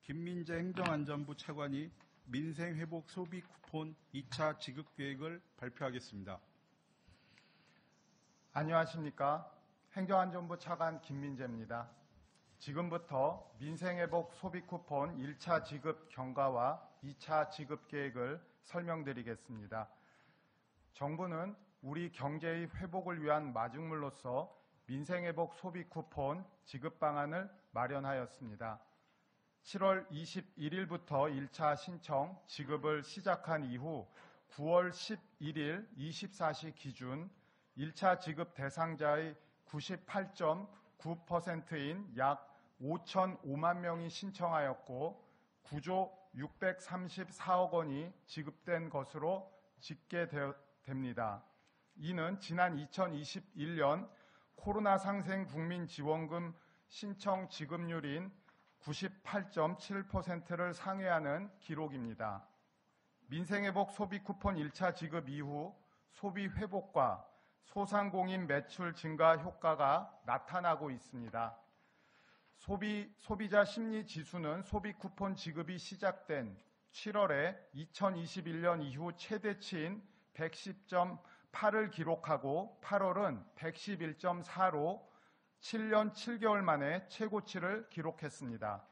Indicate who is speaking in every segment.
Speaker 1: 김민재 행정안전부 차관이 민생회복 소비 쿠폰 2차 지급 계획을 발표하겠습니다.
Speaker 2: 안녕하십니까. 행정안전부 차관 김민재입니다. 지금부터 민생회복 소비 쿠폰 1차 지급 경과와 2차 지급 계획을 설명드리겠습니다. 정부는 우리 경제의 회복을 위한 마중물로서 민생회복 소비 쿠폰 지급 방안을 마련하였습니다. 7월 21일부터 1차 신청 지급을 시작한 이후 9월 11일 24시 기준 1차 지급 대상자의 98.9%인 약 5,005만 명이 신청하였고 9조 634억 원이 지급된 것으로 집계됩니다. 이는 지난 2021년 코로나 상생 국민지원금 신청 지급률인 98.7%를 상회하는 기록입니다. 민생회복 소비 쿠폰 1차 지급 이후 소비 회복과 소상공인 매출 증가 효과가 나타나고 있습니다. 소비자 심리 지수는 소비 쿠폰 지급이 시작된 7월에 2021년 이후 최대치인 110.8을 기록하고 8월은 111.4로 7년 7개월 만에 최고치를 기록했습니다.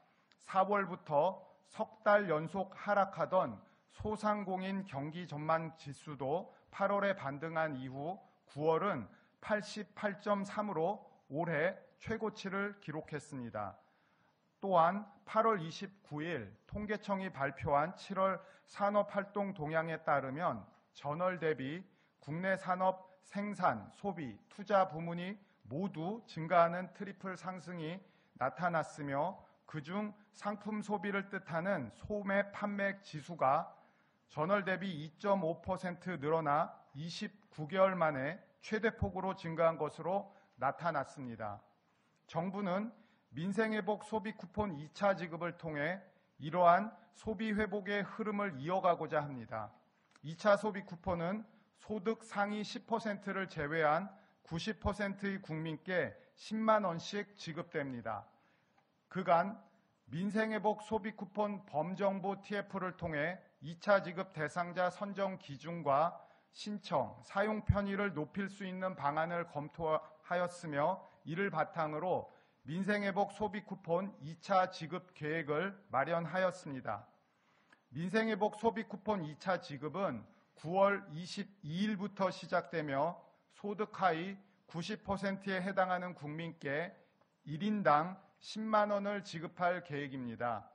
Speaker 2: 4월부터 석 달 연속 하락하던 소상공인 경기 전망 지수도 8월에 반등한 이후 9월은 88.3으로 올해 최고치를 기록했습니다. 또한 8월 29일 통계청이 발표한 7월 산업활동 동향에 따르면 전월 대비 국내 산업 생산, 소비, 투자 부문이 모두 증가하는 트리플 상승이 나타났으며 그중 상품 소비를 뜻하는 소매 판매 지수가 전월 대비 2.5% 늘어나 29개월 만에 최대폭으로 증가한 것으로 나타났습니다. 정부는 민생회복 소비 쿠폰 2차 지급을 통해 이러한 소비 회복의 흐름을 이어가고자 합니다. 2차 소비 쿠폰은 소득 상위 10%를 제외한 90%의 국민께 10만 원씩 지급됩니다. 그간 민생회복 소비 쿠폰 범정부 TF를 통해 2차 지급 대상자 선정 기준과 신청, 사용 편의를 높일 수 있는 방안을 검토하였으며 이를 바탕으로 민생회복 소비 쿠폰 2차 지급 계획을 마련하였습니다. 민생회복 소비 쿠폰 2차 지급은 9월 22일부터 시작되며 소득 하위 90%에 해당하는 국민께 1인당 10만 원을 지급할 계획입니다.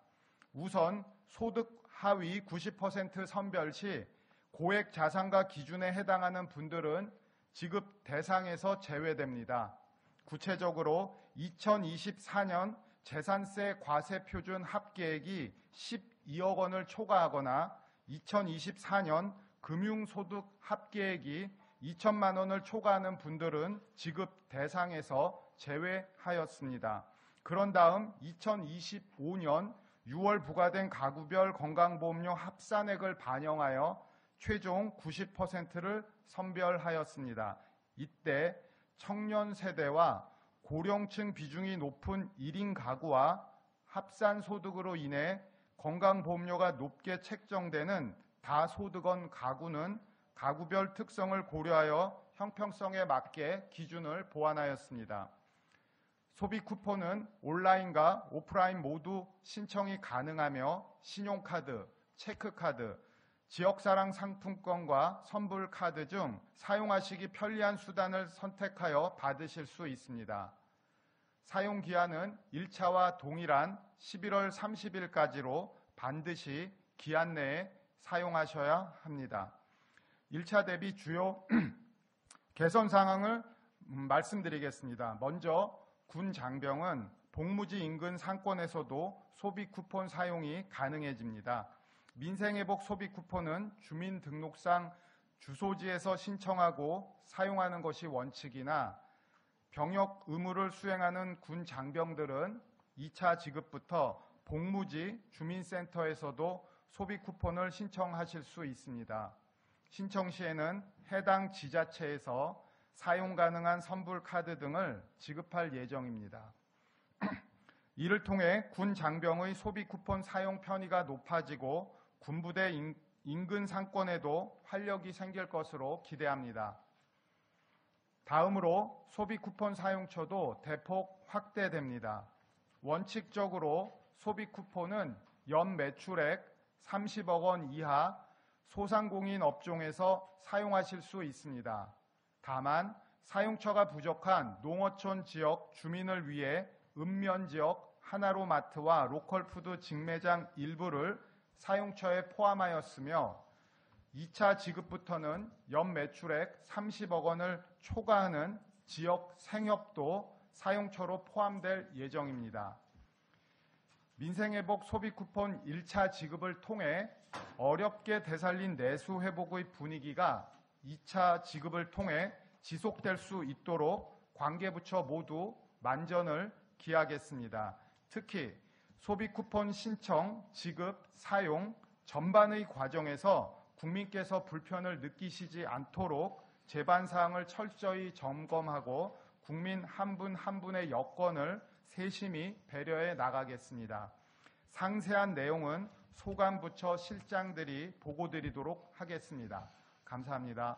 Speaker 2: 우선 소득 하위 90% 선별 시 고액 자산가 기준에 해당하는 분들은 지급 대상에서 제외됩니다. 구체적으로 2024년 재산세 과세 표준 합계액이 12억 원을 초과하거나 2024년 금융소득 합계액이 2천만 원을 초과하는 분들은 지급 대상에서 제외하였습니다. 그런 다음 2025년 6월 부과된 가구별 건강보험료 합산액을 반영하여 최종 90%를 선별하였습니다. 이때 청년 세대와 고령층 비중이 높은 1인 가구와 합산 소득으로 인해 건강보험료가 높게 책정되는 다소득원 가구는 가구별 특성을 고려하여 형평성에 맞게 기준을 보완하였습니다. 소비 쿠폰은 온라인과 오프라인 모두 신청이 가능하며 신용카드, 체크카드, 지역사랑 상품권과 선불카드 중 사용하시기 편리한 수단을 선택하여 받으실 수 있습니다. 사용기한은 1차와 동일한 11월 30일까지로 반드시 기한 내에 사용하셔야 합니다. 1차 대비 주요 개선 사항을 말씀드리겠습니다. 먼저 군 장병은 복무지 인근 상권에서도 소비 쿠폰 사용이 가능해집니다. 민생회복 소비 쿠폰은 주민등록상 주소지에서 신청하고 사용하는 것이 원칙이나 병역 의무를 수행하는 군 장병들은 2차 지급부터 복무지 주민센터에서도 소비 쿠폰을 신청하실 수 있습니다. 신청 시에는 해당 지자체에서 사용 가능한 선불 카드 등을 지급할 예정입니다. 이를 통해 군 장병의 소비 쿠폰 사용 편의가 높아지고 군부대 인근 상권에도 활력이 생길 것으로 기대합니다. 다음으로 소비 쿠폰 사용처도 대폭 확대됩니다. 원칙적으로 소비 쿠폰은 연 매출액 30억 원 이하 소상공인 업종에서 사용하실 수 있습니다. 다만 사용처가 부족한 농어촌 지역 주민을 위해 읍면지역 하나로마트와 로컬푸드 직매장 일부를 사용처에 포함하였으며 2차 지급부터는 연 매출액 30억 원을 초과하는 지역 생협도 사용처로 포함될 예정입니다. 민생회복 소비쿠폰 1차 지급을 통해 어렵게 되살린 내수회복의 분위기가 2차 지급을 통해 지속될 수 있도록 관계부처 모두 만전을 기하겠습니다. 특히 소비쿠폰 신청, 지급, 사용 전반의 과정에서 국민께서 불편을 느끼시지 않도록 제반사항을 철저히 점검하고 국민 한 분 한 분의 여건을 세심히 배려해 나가겠습니다. 상세한 내용은 소관부처 실장들이 보고드리도록 하겠습니다. 감사합니다.